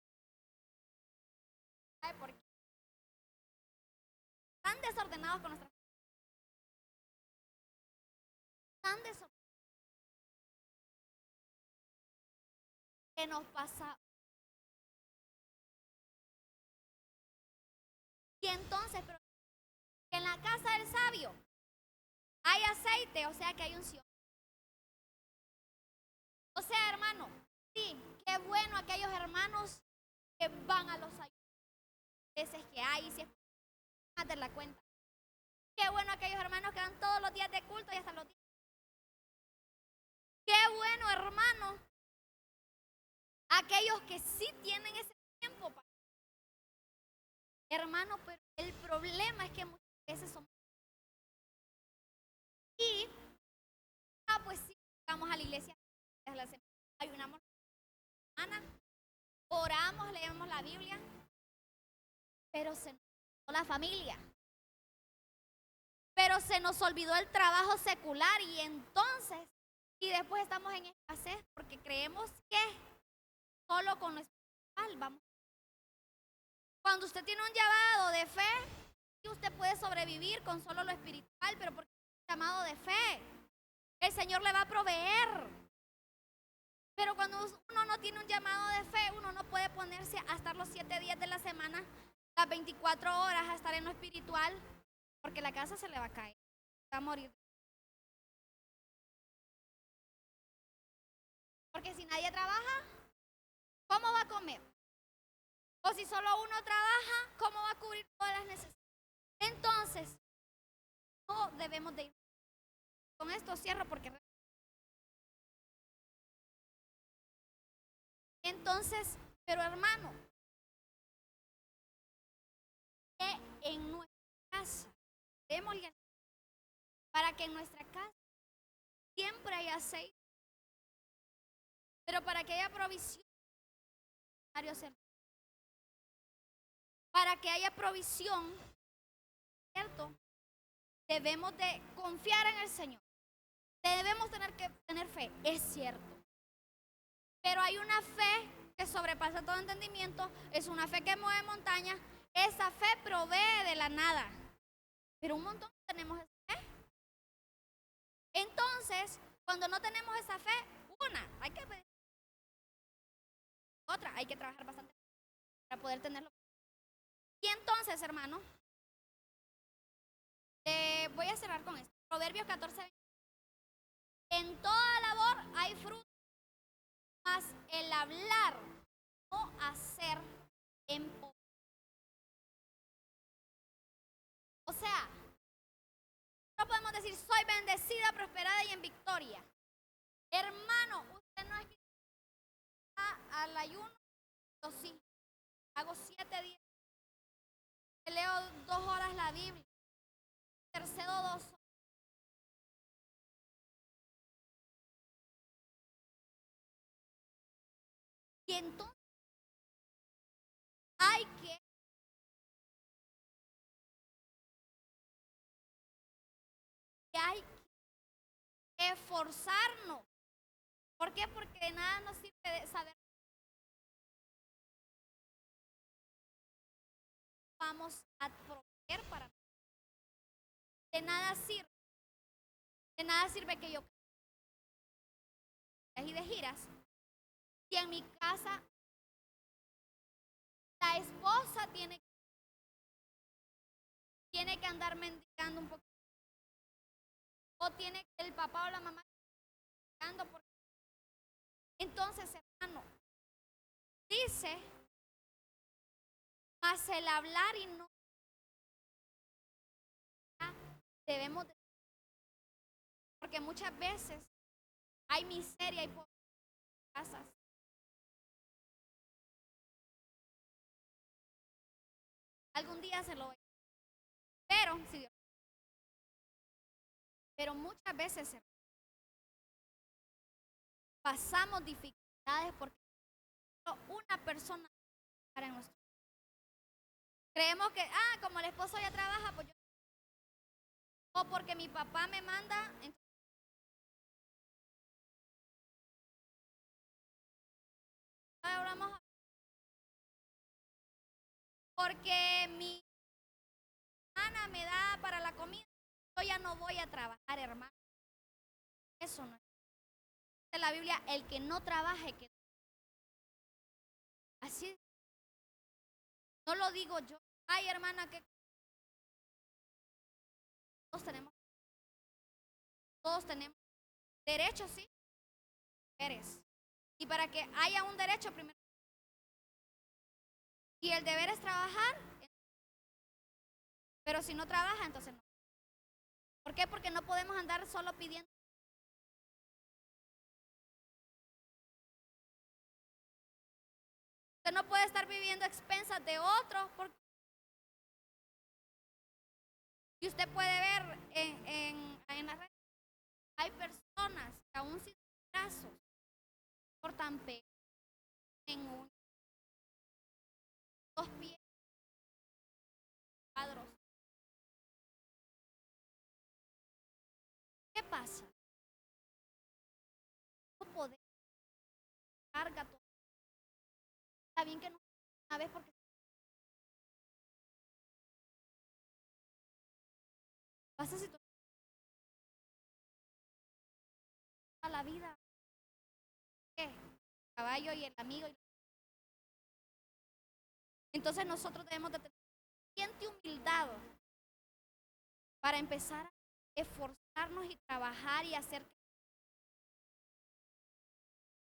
Speaker 1: ¿Sabe por qué? Tan desordenados con nuestras... Tan desordenados que nos pasa. Y entonces, pero en la casa del sabio hay aceite, o sea que hay unción. O sea, hermano, sí, qué bueno aquellos hermanos que van a los ayunos. Veces que hay, si es más de la cuenta. Qué bueno aquellos hermanos que van todos los días de culto y hasta los días. Qué bueno, hermano, aquellos que sí tienen ese tiempo para... Hermano, pero el problema es que muchas veces somos... Y, pues sí, vamos a la iglesia, ayunamos la semana, oramos, leemos la Biblia, pero se nos olvidó la familia. Pero se nos olvidó el trabajo secular y entonces, y después estamos en escasez porque creemos que solo con lo espiritual vamos. Cuando usted tiene un llamado de fe, usted puede sobrevivir con solo lo espiritual, pero porque es un llamado de fe, el Señor le va a proveer. Pero cuando uno no tiene un llamado de fe, uno no puede ponerse a estar los 7 días de la semana, las 24 horas a estar en lo espiritual, porque la casa se le va a caer, va a morir. Porque si nadie trabaja, ¿cómo va a comer? O si solo uno trabaja, ¿cómo va a cubrir todas las necesidades? Entonces, no debemos de ir. Con esto cierro porque... Entonces, pero hermano, que en nuestra casa, démosle para que en nuestra casa siempre haya aceite, pero para que haya provisión, para que haya provisión, ¿cierto? Debemos de confiar en el Señor. Debemos tener que tener fe, es cierto. Pero hay una fe que sobrepasa todo entendimiento, es una fe que mueve montañas. Esa fe provee de la nada. Pero un montón tenemos esa fe. Entonces, cuando no tenemos esa fe, hay que pedir. Otra, hay que trabajar bastante para poder tenerlo. Y entonces, hermano, voy a cerrar con esto. Proverbios 14:20. En toda labor hay fruto, mas el hablar o hacer en poco. O sea, no podemos decir soy bendecida, prosperada y en victoria. Hermano, usted no es que está al ayuno, yo sí. Hago 7 días. Leo 2 horas la Biblia. Intercedo 2 horas. Y entonces hay que esforzarnos. ¿Por qué? Porque de nada nos sirve de saber. Vamos a proveer para nosotros. De nada sirve. De nada sirve que yo y de giras. Si en mi casa la esposa tiene tiene que andar mendigando un poquito. O tiene que el papá o la mamá mendigando. Entonces, hermano, dice, mas el hablar y no debemos de, porque muchas veces hay miseria y pobreza en casas. Algún día se lo voy a decir. Pero, si Dios, pero muchas veces pasamos dificultades porque una persona para nuestro. Creemos que, como el esposo ya trabaja, pues yo. O porque mi papá me manda, entonces hablamos. Porque mi hermana me da para la comida, yo ya no voy a trabajar, hermano. Eso no es. En la Biblia, el que no trabaje, que así. No lo digo yo. Ay, hermana, que todos tenemos derechos, sí, deberes. Y para que haya un derecho, primero. Y el deber es trabajar. Pero si no trabaja, entonces no. ¿Por qué? Porque no podemos andar solo pidiendo. Usted no puede estar viviendo a expensas de otros. Y usted puede ver en las redes, hay personas que aún sin brazos cortan pelo en dos pies, cuadros. ¿Qué pasa? No podemos cargar todo. Está bien que no una vez porque pasa situación a la vida. ¿Qué? El caballo y el amigo. Entonces nosotros debemos de tener suficiente humildad para empezar a esforzarnos y trabajar y hacer que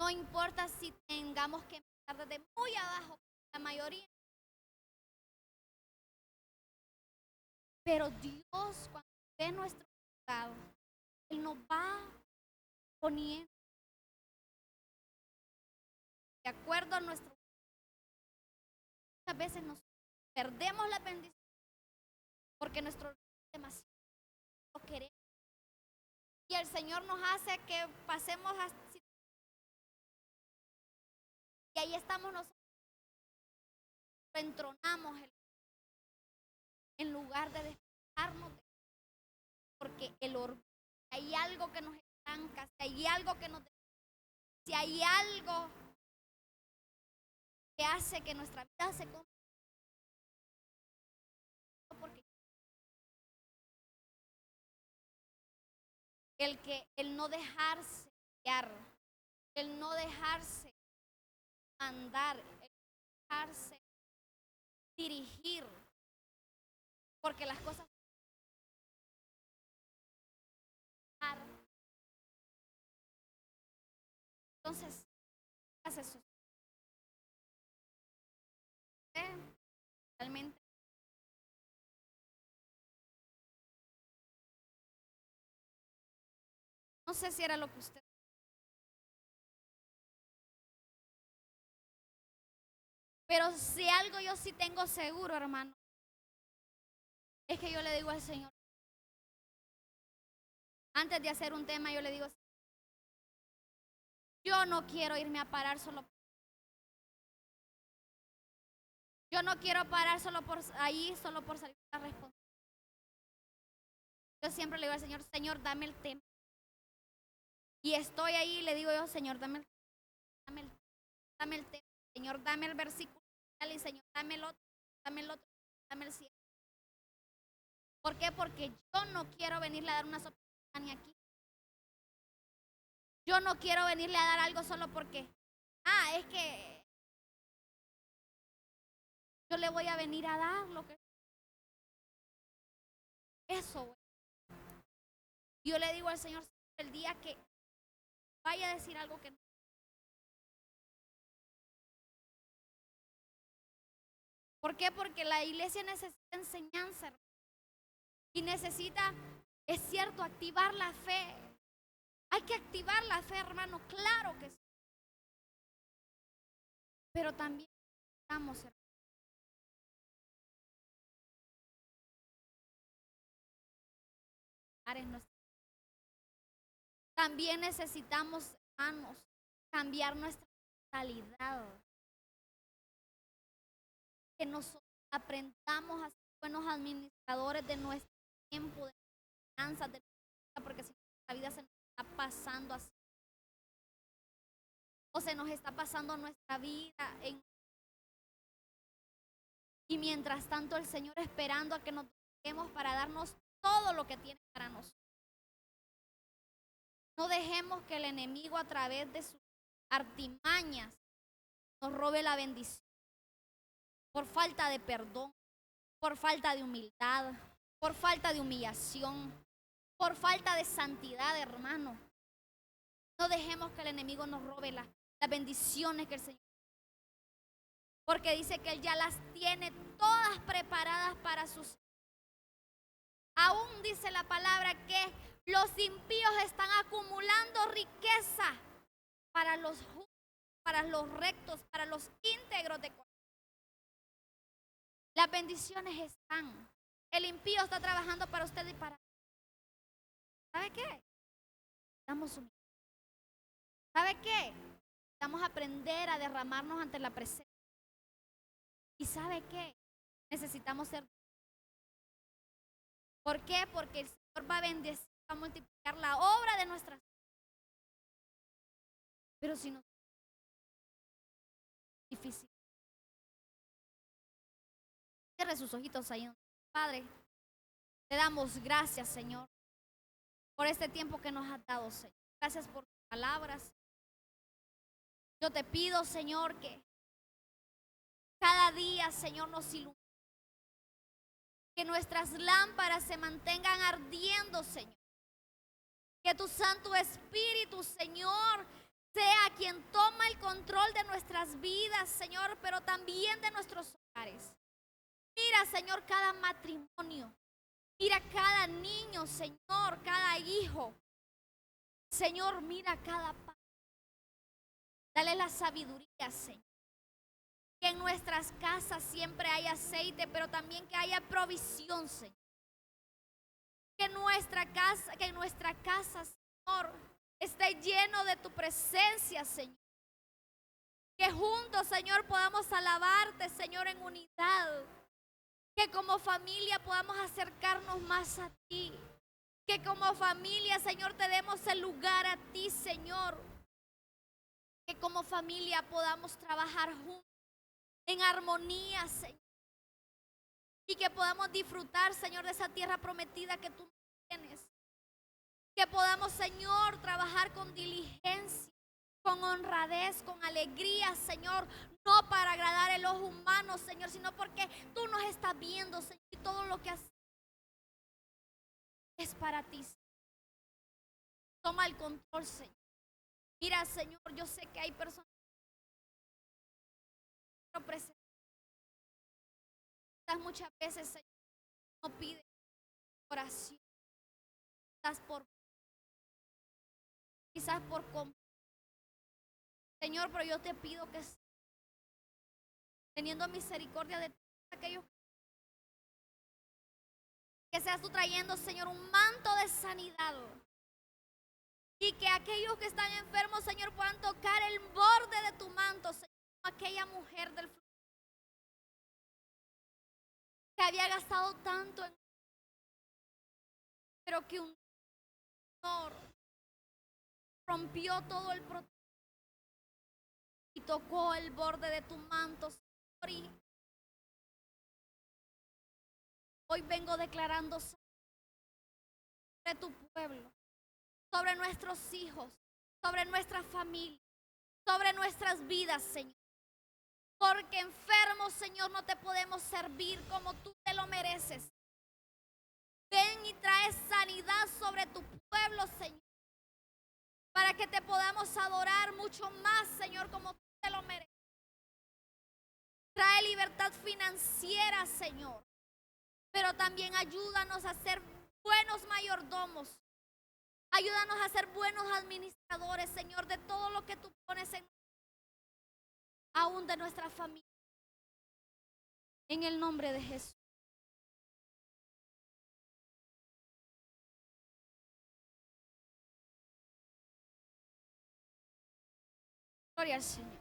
Speaker 1: no importa si tengamos que empezar desde muy abajo, la mayoría. Pero Dios, cuando ve nuestro estado, Él nos va poniendo de acuerdo a nuestro. Muchas veces nos perdemos la bendición porque nuestro demasiado lo queremos. Y el Señor nos hace que pasemos así. Y ahí estamos nosotros. Entronamos en lugar de despejarnos. Porque el orgullo, si hay algo que nos estanca, si hay algo que nos. Si hay algo que hace que nuestra vida se complique, porque el no dejarse guiar, el no dejarse andar, el no dejarse dirigir, porque las cosas. Entonces, hace eso. Realmente. No sé si era lo que usted. Pero si algo yo sí tengo seguro, hermano, es que yo le digo al Señor. Antes de hacer un tema, yo le digo, yo no quiero irme a parar solo. Yo no quiero parar solo por ahí, solo por salir a responder. Yo siempre le digo al Señor, Señor, dame el tema. Y estoy ahí y le digo yo, Señor, dame el tema. Señor, dame el versículo. Y Señor, dame el otro, dame el cielo. ¿Por qué? Porque yo no quiero venirle a dar una sopa ni aquí. Yo no quiero venirle a dar algo solo porque, es que yo le voy a venir a dar lo que. Eso. Yo le digo al Señor, el día que vaya a decir algo que no. ¿Por qué? Porque la iglesia necesita enseñanza, hermano. Y necesita, es cierto, activar la fe. Hay que activar la fe, hermano, claro que sí. Pero también necesitamos, hermano, también necesitamos, hermanos, cambiar nuestra mentalidad. Que nosotros aprendamos a ser buenos administradores de nuestro tiempo, de nuestras finanzas, de nuestra vida, porque si la vida se nos está pasando así, o se nos está pasando nuestra vida y mientras tanto el Señor esperando a que nos dejemos para darnos todo lo que tiene para nosotros. No dejemos que el enemigo a través de sus artimañas nos robe la bendición por falta de perdón, por falta de humildad, por falta de humillación, por falta de santidad, hermano. No dejemos que el enemigo nos robe las bendiciones que el Señor. Porque dice que Él ya las tiene todas preparadas para sus. Aún dice la palabra que los impíos están acumulando riqueza para los justos, para los rectos, para los íntegros de corazón. Las bendiciones están. El impío está trabajando para usted y para. ¿Sabe qué? Estamos sumidos. ¿Sabe qué? Vamos a aprender a derramarnos ante la presencia. ¿Y sabe qué? Necesitamos ser. ¿Por qué? Porque el Señor va a bendecir, va a multiplicar la obra de nuestras. Pero si no, es difícil. Cierre sus ojitos ahí. Padre, te damos gracias, Señor, por este tiempo que nos has dado, Señor. Gracias por tus palabras. Yo te pido, Señor, que cada día, Señor, nos ilumine. Que nuestras lámparas se mantengan ardiendo, Señor. Que tu Santo Espíritu, Señor, sea quien toma el control de nuestras vidas, Señor, pero también de nuestros hogares. Mira, Señor, cada matrimonio. Mira cada niño, Señor, cada hijo. Señor, mira cada padre. Dale la sabiduría, Señor. Que en nuestras casas siempre haya aceite, pero también que haya provisión, Señor. Que en nuestra casa, Señor, esté lleno de tu presencia, Señor. Que juntos, Señor, podamos alabarte, Señor, en unidad. Que como familia podamos acercarnos más a ti. Que como familia, Señor, te demos el lugar a ti, Señor. Que como familia podamos trabajar juntos en armonía, Señor. Y que podamos disfrutar, Señor, de esa tierra prometida que tú tienes. Que podamos, Señor, trabajar con diligencia, con honradez, con alegría, Señor. No para agradar el ojo humano, Señor, sino porque tú nos estás viendo, Señor. Y todo lo que haces es para ti, Señor. Toma el control, Señor. Mira, Señor, yo sé que hay personas que no presentan. Muchas veces, Señor, no pide oración. Quizás por Señor, pero yo te pido que teniendo misericordia de todos aquellos que seas tú trayendo, Señor, un manto de sanidad. Y que aquellos que están enfermos, Señor, puedan tocar el borde de tu manto, Señor, como aquella mujer del que había gastado tanto pero que un Señor rompió todo el protocolo y tocó el borde de tu manto, Señor. Y hoy vengo declarando sobre tu pueblo, sobre nuestros hijos, sobre nuestra familia, sobre nuestras vidas, Señor. Porque enfermos, Señor, no te podemos servir como tú te lo mereces. Ven y trae sanidad sobre tu pueblo, Señor, para que te podamos adorar mucho más, Señor, como tú te lo mereces. Trae libertad financiera, Señor, pero también ayúdanos a ser buenos mayordomos. Ayúdanos a ser buenos administradores, Señor, de todo lo que tú pones en, aún de nuestra familia. En el nombre de Jesús. Gloria al Señor.